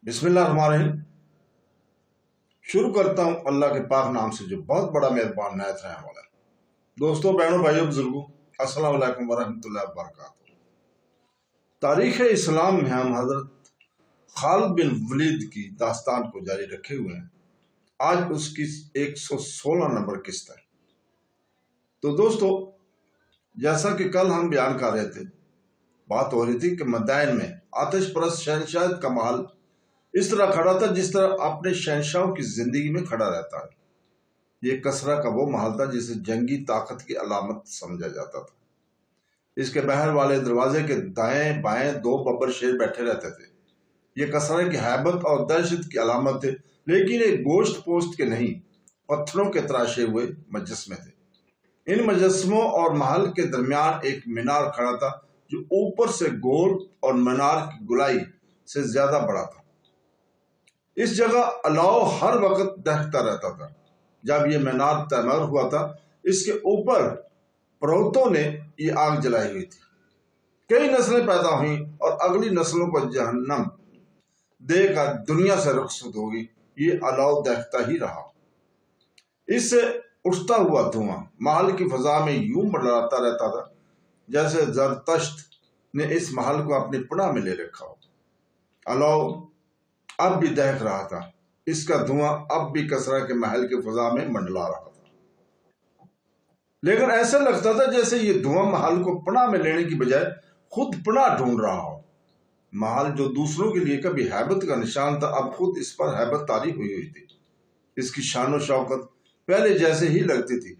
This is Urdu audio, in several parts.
بسم اللہ الرحمن الرحیم۔ شروع کرتا ہوں اللہ کے پاک نام سے جو بہت بڑا مہربان نہایت رحم والا ہے۔ دوستوں، بہنوں، بھائیوں، بزرگوں، السلام علیکم ورحمۃ اللہ وبرکاتہ۔ تاریخ اسلام میں ہم حضرت خالد بن ولید کی داستان کو جاری رکھے ہوئے ہیں۔ آج اس کی 116 نمبر قسط ہے۔ تو دوستو، جیسا کہ کل ہم بیان کر رہے تھے، بات ہو رہی تھی کہ مدائن میں آتش پرست شہنشاہت کا محل اس طرح کھڑا تھا جس طرح اپنے شہنشاہوں کی زندگی میں کھڑا رہتا ہے۔ یہ کسرا کا وہ محل تھا جسے جنگی طاقت کی علامت سمجھا جاتا تھا۔ اس کے باہر والے دروازے کے دائیں بائیں 2 ببر شیر بیٹھے رہتے تھے۔ یہ کسرا کی ہیبت اور دہشت کی علامت تھے، لیکن ایک گوشت پوست کے نہیں، پتھروں کے تراشے ہوئے مجسمے تھے۔ ان مجسموں اور محل کے درمیان ایک مینار کھڑا تھا جو اوپر سے گول اور مینار کی گولائی سے زیادہ بڑا تھا۔ اس جگہ الاؤ ہر وقت دہتا رہتا تھا۔ جب یہ مینار تعمیر ہوا تھا، اس کے اوپر پروتوں نے یہ آگ جلائی ہوئی تھی۔ کئی نسلیں پیدا ہوئیں اور اگلی نسلوں کو جہنم دے کر دنیا سے رخصت ہوگی۔ یہ الاؤ دہتا ہی رہا۔ اس سے اٹھتا ہوا دھواں محل کی فضا میں یوں منڈلاتا رہتا تھا جیسے زرتشت نے اس محل کو اپنی پناہ میں لے رکھا ہو۔ الاؤ اب بھی دہک رہا تھا۔ اس کا دھواں اب بھی کسرا کے محل کی فضا میں منڈلا رہا تھا، لیکن ایسا لگتا تھا جیسے یہ دھواں محل کو پناہ میں لینے کی بجائے خود پناہ ڈھونڈ رہا ہو۔ محل جو دوسروں کے لیے کبھی ہیبت کا نشان تھا، اب خود اس پر ہیبت طاری ہوئی تھی۔ اس کی شان و شوکت پہلے جیسے ہی لگتی تھی،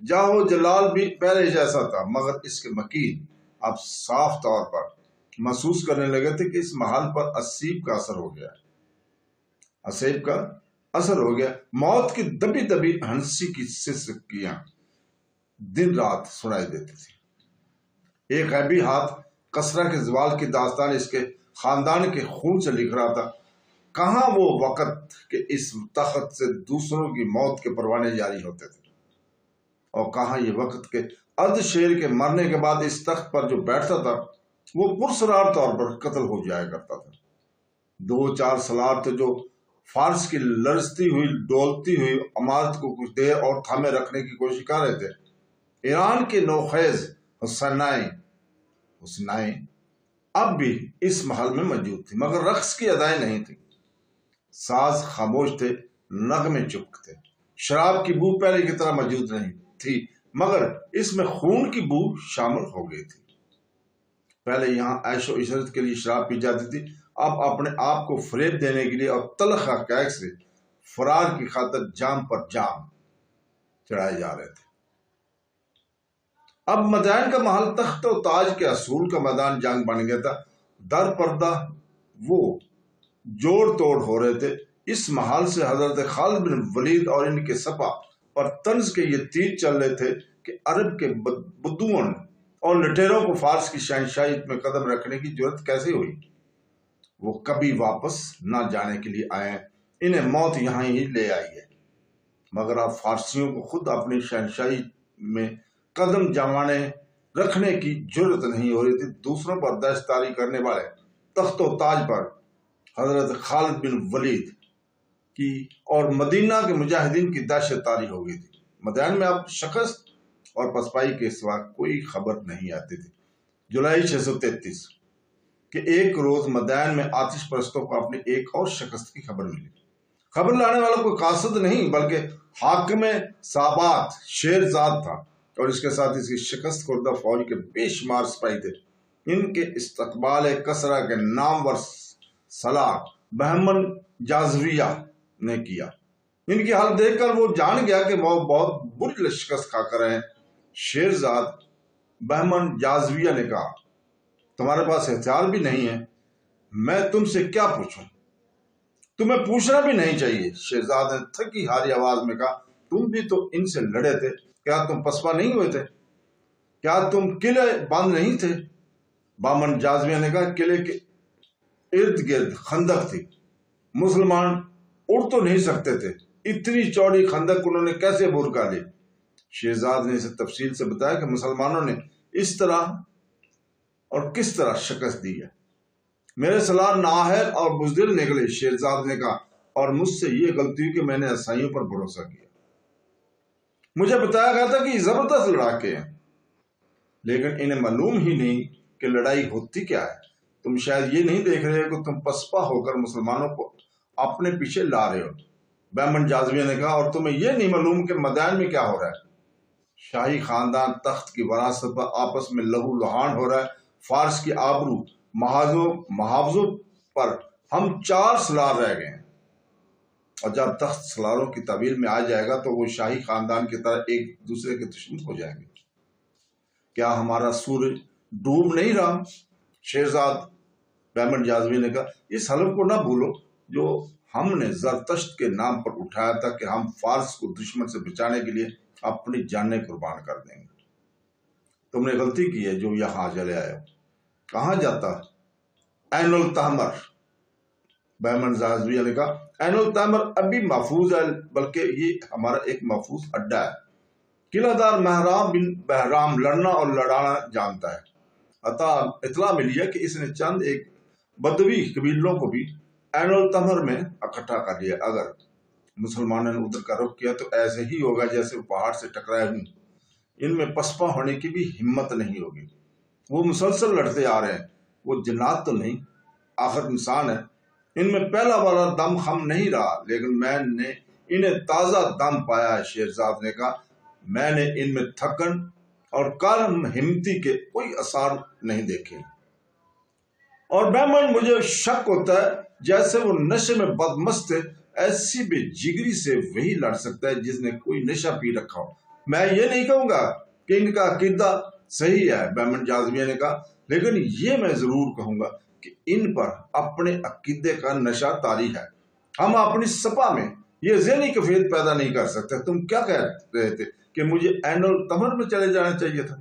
جاہ و جلال بھی پہلے جیسا تھا، مگر اس کے مکین اب صاف طور پر محسوس کرنے لگے تھے کہ اس محل پر اسیب کا اثر ہو گیا۔ موت کی دبی دبی ہنسی کی سسکیاں دن رات سنائی دیتی تھی۔ ایک غیبی ہاتھ کسرا کے زوال کی داستان اس کے خاندان کے خون سے لکھ رہا تھا۔ کہاں وہ وقت کہ اس تخت سے دوسروں کی موت کے پروانے جاری ہوتے تھے، اور کہاں یہ وقت کہ ارد شیر کے مرنے کے بعد اس تخت پر جو بیٹھتا تھا وہ پرسرار طور پر قتل ہو جایا کرتا تھا۔ 2-4 سالار تھے جو فارس کی لرزتی ہوئی ڈولتی ہوئی عمارت کو کچھ دیر اور تھامے رکھنے کی کوشش کر رہے تھے۔ ایران کے نوخیز حسنائیں اب بھی اس محل میں موجود تھی، مگر رقص کی ادائیں نہیں تھی۔ ساز خاموش تھے، نغمے چپ تھے۔ شراب کی بو پہلے کی طرح موجود نہیں تھی، مگر اس میں خون کی بو شامل ہو گئی تھی۔ پہلے یہاں عیش و عشرت کے لیے شراب پی جاتی تھی، اب اپنے آپ کو فریب دینے کے لیے اور تلخ حقائق سے فرار کی خاطر جام پر جام چڑھائے جا رہے تھے۔ اب مدائن کا محل تخت و تاج کے اصول کا میدان جنگ بن گیا تھا۔ در پردہ وہ جوڑ توڑ ہو رہے تھے۔ اس محل سے حضرت خالد بن ولید اور ان کے سپہ پر طنز کے یہ تیر چل رہے تھے کہ عرب کے بدوؤں اور لٹیروں کو فارس کی شہنشاہیت میں قدم رکھنے کی جرت کیسے ہوئی؟ وہ کبھی واپس نہ جانے کے لیے آئے ہیں، انہیں موت یہاں ہی لے آئی ہے۔ مگر اب فارسیوں کو خود اپنی شہنشاہی میں قدم جمانے رکھنے کی جرت نہیں ہو رہی تھی۔ دوسروں پر دہشت طاری کرنے والے تخت و تاج پر حضرت خالد بن ولید کی اور مدینہ کے مجاہدین کی دہشت طاری ہو گئی تھی۔ مدائن میں اب شکست اور پسپائی کے سوا کوئی خبر نہیں آتی تھی۔ جولائی 633 کہ ایک روز مدائن میں آتش پرستوں کو اپنی ایک اور شکست کی خبر ملی۔ خبر لانے والا کوئی قاصد نہیں بلکہ حاکم سابات شیرزاد تھا، اور اس کے ساتھ اس کی شکست خوردہ فوج کے بے شمار سپاہی تھے۔ ان کے استقبال کسرا کے نامور سلاح بہمن جازویہ نے کیا۔ ان کی حالت دیکھ کر وہ جان گیا کہ وہ بہت بری شکست کھا کر ہیں۔ شیرزاد بہمن جازویہ نے کہا، تمہارے پاس ہتھیار بھی نہیں ہے، میں تم سے کیا پوچھوں؟ تمہیں پوچھنا بھی نہیں چاہیے۔ شیرزاد نے تھکی ہاری آواز میں کہا، تم بھی تو ان سے لڑے تھے، کیا تم پسپا نہیں ہوئے تھے؟ کیا تم قلعے بند نہیں تھے؟ بہمن جازویہ نے کہا، قلعے کے ارد گرد خندق تھی، مسلمان اڑ تو نہیں سکتے تھے، اتنی چوڑی خندق انہوں نے کیسے عبور کر لی؟ شیرزاد نے اسے تفصیل سے بتایا کہ مسلمانوں نے اس طرح اور کس طرح شکست دی ہے۔ میرے سلاح نااہل اور بزدل نکلے، شیرزاد نے کہا، اور مجھ سے یہ غلطی ہوئی کہ میں نے عیسائیوں پر بھروسہ کیا۔ مجھے بتایا گیا تھا کہ یہ زبردست لڑاکے ہیں، لیکن انہیں معلوم ہی نہیں کہ لڑائی ہوتی کیا ہے۔ تم شاید یہ نہیں دیکھ رہے کہ تم پسپا ہو کر مسلمانوں کو اپنے پیچھے لا رہے ہو، بہمن جاذبیہ نے کہا، اور تمہیں یہ نہیں معلوم کہ مدائن میں کیا ہو رہا ہے۔ شاہی خاندان تخت کی وراثت پر آپس میں لہو لہان ہو رہا ہے۔ فارس کی آبرو محافظوں پر ہم 4 سلار رہ گئے ہیں، اور جب تخت سلاروں کی طویل میں آ جائے گا تو وہ شاہی خاندان کی طرح ایک دوسرے کے دشمن ہو جائیں گے۔ کیا ہمارا سورج ڈوب نہیں رہا؟ شیرزاد بہمن جاذبی نے کہا، اس حلف کو نہ بھولو جو ہم نے زرتشت کے نام پر اٹھایا تھا کہ ہم فارس کو دشمن سے بچانے کے لیے اپنی جانیں قربان کر دیں گے۔ تم نے غلطی کی ہے جو یہاں چلے آئے ہو۔ کہاں جاتا ہے؟ عین التحمر، بہمن جاذبیہ نے کہا، عین التحمر ابھی محفوظ ہے، بلکہ یہ ہمارا ایک محفوظ اڈا ہے۔ قلعہ دار مہرام بن بہرام لڑنا اور لڑانا جانتا ہے۔ اطلاع ملی ہے کہ اس نے چند ایک بدوی قبیلوں کو بھی عین التحمر میں اکٹھا کر لیا۔ اگر مسلمانوں نے ادھر کا رخ کیا تو ایسے ہی ہوگا جیسے وہ پہاڑ سے ٹکرائے ہوں۔ ان میں پسپا ہونے کی بھی ہمت نہیں ہوگی۔ وہ مسلسل لڑتے آ رہے ہیں، وہ جنات تو نہیں، آخر انسان ہے۔ ان میں پہلا والا دم خم نہیں رہا، لیکن میں نے انہیں تازہ دم پایا ہے۔ شیرزاد نے کہا، میں نے ان میں تھکن اور کم ہمتی کے کوئی آثار نہیں دیکھے، اور بہمن مجھے شک ہوتا ہے جیسے وہ نشے میں بدمست ہے، ایسی بے جگری سے وہی لڑ سکتا ہے جس نے کوئی نشہ پی رکھا ہو۔ میں یہ نہیں کہوں گا کہ ان کا عقیدہ صحیح ہے، بہمن جاذبیہ نے کہا، لیکن یہ میں ضرور کہوں گا کہ ان پر اپنے عقیدے کا نشہ طاری ہے۔ ہم اپنی سپا میں یہ ذہنی کیفیت پیدا نہیں کر سکتے۔ تم کیا کہہ رہے تھے کہ مجھے عین التحمر میں چلے جانا چاہیے تھا؟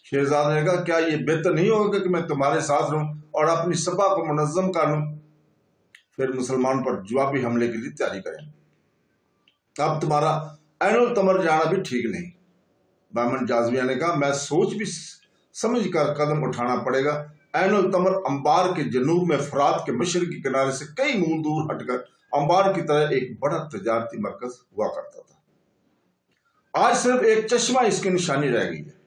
شیرزاد نے کہا، کیا یہ بہتر نہیں ہوگا کہ میں تمہارے ساتھ رہوں اور اپنی سپا کو منظم کر لوں؟ پھر مسلمان پر جوابی حملے کے لیے تیاری کریں۔ اب تمہارا عین التحمر جانا بھی ٹھیک نہیں، بہمن جاذبیہ نے کہا، میں سوچ بھی سمجھ کر قدم اٹھانا پڑے گا۔ عین التحمر انبار کے جنوب میں فرات کے مشرقی کنارے سے کئی میل دور ہٹ کر انبار کی طرح ایک بڑا تجارتی مرکز ہوا کرتا تھا۔ آج صرف ایک چشمہ اس کی نشانی رہ گئی ہے۔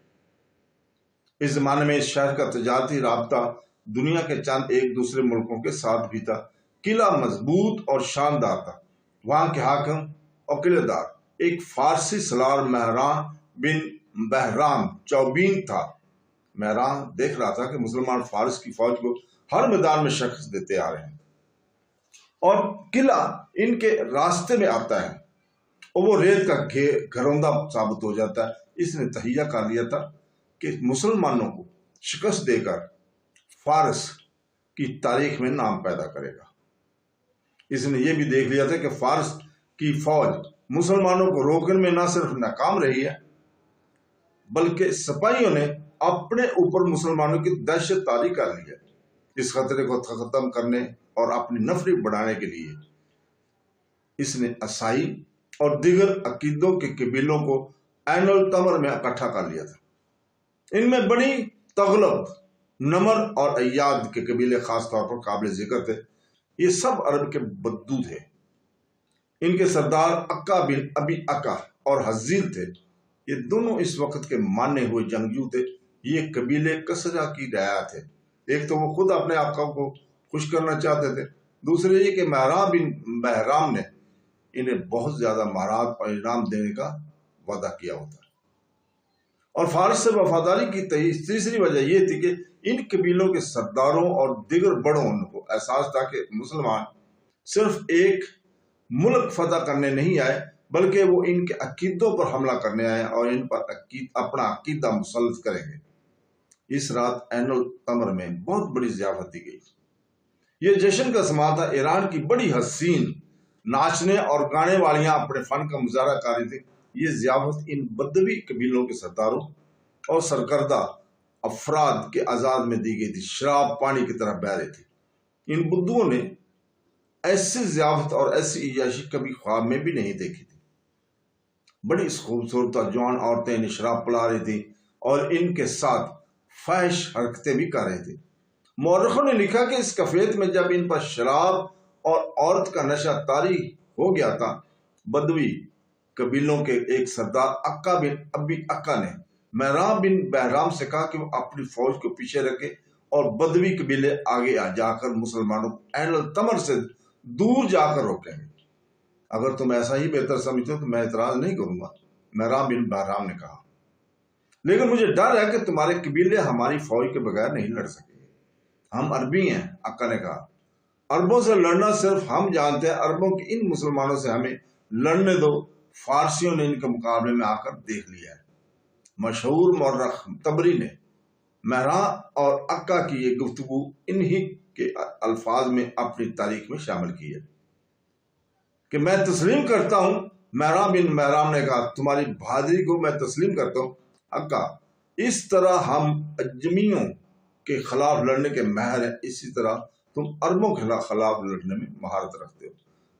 اس زمانے میں اس شہر کا تجارتی رابطہ دنیا کے چند ایک دوسرے ملکوں کے ساتھ بھی تھا۔ قلعہ مضبوط اور شاندار تھا۔ وہاں کے حاکم اور قلعہ دار ایک فارسی سلار مہران بن بہرام چوبین تھا۔ مہران دیکھ رہا تھا کہ مسلمان فارس کی فوج کو ہر میدان میں شکست دیتے آ رہے ہیں، اور قلعہ ان کے راستے میں آتا ہے اور وہ ریت کا گھروندہ ثابت ہو جاتا ہے۔ اس نے تہیہ کر لیا تھا کہ مسلمانوں کو شکست دے کر فارس کی تاریخ میں نام پیدا کرے گا۔ اس نے یہ بھی دیکھ لیا تھا کہ فارس کی فوج مسلمانوں کو روکنے میں نہ صرف ناکام رہی ہے، بلکہ سپاہیوں نے اپنے اوپر مسلمانوں کی دہشت طاری کر لی ہے۔ اس خطرے کو ختم کرنے اور اپنی نفری بڑھانے کے لیے اس نے عیسائی اور دیگر عقیدوں کے قبیلوں کو عین التحمر میں اکٹھا کر لیا تھا۔ ان میں بنی تغلب، نمر اور ایاد کے قبیلے خاص طور پر قابل ذکر تھے۔ یہ سب عرب کے بدو تھے۔ ان کے سردار اکا بن ابی اکا اور حزیل تھے۔ یہ دونوں اس وقت کے مانے ہوئے جنگجو تھے۔ یہ قبیلے کسرا کی رعایا تھے۔ ایک تو وہ خود اپنے آقا کو خوش کرنا چاہتے تھے، دوسرے یہ کہ مہران بن بہرام نے انہیں بہت زیادہ مہارت اور انعام دینے کا وعدہ کیا ہوتا ہے۔ اور فارس سے وفاداری کی تیسری وجہ یہ تھی کہ ان قبیلوں کے سرداروں اور دیگر بڑوں کو احساس تھا کہ مسلمان صرف ایک ملک فتح کرنے نہیں آئے، بلکہ وہ ان کے عقیدوں پر حملہ کرنے آئے اور ان پر اپنا عقیدہ مسلط کریں گے۔ اس رات عین التحمر میں بہت بڑی ضیافت دی گئی۔ یہ جشن کا سماں تھا۔ ایران کی بڑی حسین ناچنے اور گانے والیاں اپنے فن کا مظاہرہ کر رہی تھی۔ یہ ضیافت ان بدوی قبیلوں کے سرداروں اور سرکردہ افراد کے اعزاز میں دی گئی تھی۔ شراب پانی کی طرح بہہ رہی تھی۔ ان بدوؤں نے ایسی ضیافت اور ایسی عیاشی کبھی خواب میں بھی نہیں دیکھی تھی۔ بڑی خوبصورت جوان عورتیں انہیں شراب پلا رہی تھی اور ان کے ساتھ فحش حرکتیں بھی کر رہی تھی۔ مورخوں نے لکھا کہ اس کفیت میں جب ان پر شراب اور عورت کا نشہ طاری ہو گیا تھا، بدوی قبیلوں کے ایک سردار عکا بن ابی عکا نے مہران بن بہرام سے کہا کہ وہ اپنی فوج کو پیچھے رکھے اور بدوی قبیلے آگے جا کر مسلمانوں کو عین التمر سے دور جا کر روکیں گے۔ اگر تم ایسا ہی بہتر سمجھتے ہو تو میں اعتراض نہیں کروں گا، مہران بن بہرام نے کہا، لیکن مجھے ڈر ہے کہ تمہارے قبیلے ہماری فوج کے بغیر نہیں لڑ سکیں گے۔ ہم عربی ہیں، عکا نے کہا، عربوں سے لڑنا صرف ہم جانتے ہیں، عربوں کی ان مسلمانوں سے ہمیں لڑنے دو، فارسیوں نے ان کے مقابلے میں آ کر دیکھ لیا ہے۔ مشہور مورخ طبری نے مہران اور عکا کی یہ گفتگو انہی کے الفاظ میں اپنی تاریخ میں شامل کی ہے کہ میں تسلیم کرتا ہوں، مہران بن بہرام نے کہا، تمہاری بہادری کو میں تسلیم کرتا ہوں عکا، اس طرح ہم اجمیوں کے خلاف لڑنے کے ماہر ہیں، اسی طرح تم عربوں کے خلاف لڑنے میں مہارت رکھتے ہو۔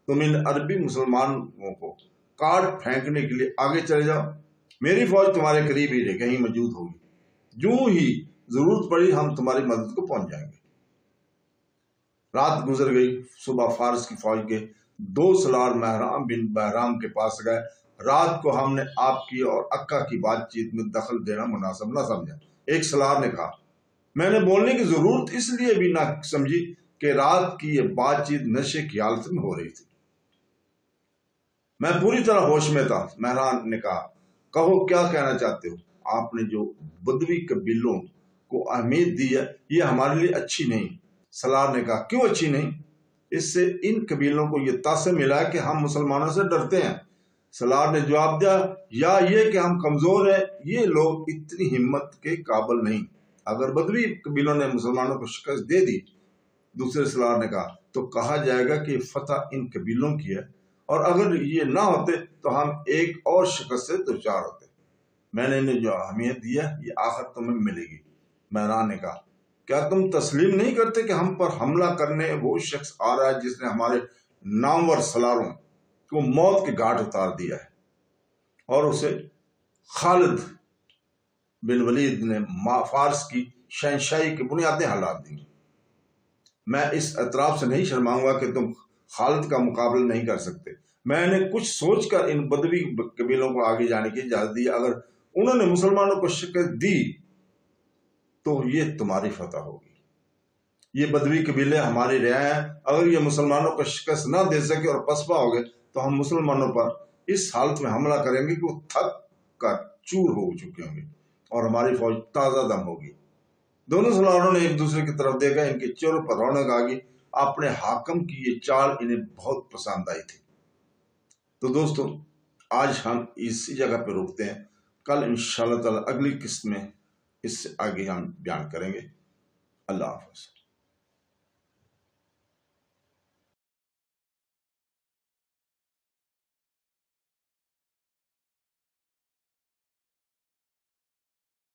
تم ان عربی مسلمانوں کو کاٹ پھینکنے کے لیے آگے چلے جاؤ، میری فوج تمہارے قریب ہی کہیں موجود ہوگی، جو ہی ضرورت پڑی ہم تمہاری مدد کو پہنچ جائیں گے۔ رات گزر گئی، صبح فارس کی فوج کے 2 سالار مہران بن بہرام کے پاس گئے۔ رات کو ہم نے آپ کی اور عکا کی بات چیت میں دخل دینا مناسب نہ سمجھا، ایک سالار نے کہا، میں نے بولنے کی ضرورت اس لیے بھی نہ سمجھی کہ رات کی یہ بات چیت نشے کی حالت میں ہو رہی تھی، میں پوری طرح ہوش میں تھا۔ مہران نے کہا، کہو کیا کہنا چاہتے ہو؟ آپ نے جو بدوی قبیلوں کو اہمیت دی ہے یہ ہمارے لیے اچھی نہیں۔ سالار نے کہا، کیوں اچھی نہیں؟ اس سے ان قبیلوں کو یہ تاثر ملا ہے کہ ہم مسلمانوں سے ڈرتے ہیں۔ سالار نے جواب دیا، یا یہ کہ ہم کمزور ہیں، یہ لوگ اتنی ہمت کے قابل نہیں۔ اگر بدوی قبیلوں نے مسلمانوں کو شکست دے دی، دوسرے سالار نے کہا، تو کہا جائے گا کہ فتح ان قبیلوں کی ہے، اور اگر یہ نہ ہوتے تو ہم ایک اور شکست سے دوچار ہوتے۔ میں نے انہیں جو اہمیت دی ہے یہ آخر تمہیں ملے گی۔ مہران نے کہا، کیا تم تسلیم نہیں کرتے کہ ہم پر حملہ کرنے وہ شخص آ رہا ہے جس نے ہمارے نامور سالاروں کو موت کے گھاٹ اتار دیا ہے، اور اسے خالد بن ولید نے فارس کی شہنشاہی کی بنیادیں ہلا دیں؟ میں اس اعتراف سے نہیں شرماؤں گا کہ تم خالد کا مقابلہ نہیں کر سکتے۔ میں نے کچھ سوچ کر ان بدوی قبیلوں کو آگے جانے کی اجازت دی، اگر انہوں نے مسلمانوں کو شکست دی تو یہ تمہاری فتح ہوگی۔ یہ بدوی قبیلے ہماری رعایا ہیں، اگر یہ مسلمانوں کو شکست نہ دے سکے اور پسپا ہو گئے تو ہم مسلمانوں پر اس حالت میں حملہ کریں گے کہ وہ تھک کر چور ہو چکے ہوں گے اور ہماری فوج تازہ دم ہوگی۔ دونوں سالاروں نے ایک دوسرے کی طرف دیکھا، ان کے چہروں پر رونق آ گئی، اپنے حاکم کی یہ چال انہیں بہت پسند آئی تھی۔ تو دوستو، آج ہم اسی جگہ پہ روکتے ہیں، کل انشاءاللہ تعالی اگلی قسط میں اس سے آگے ہم بیان کریں گے۔ اللہ حافظ۔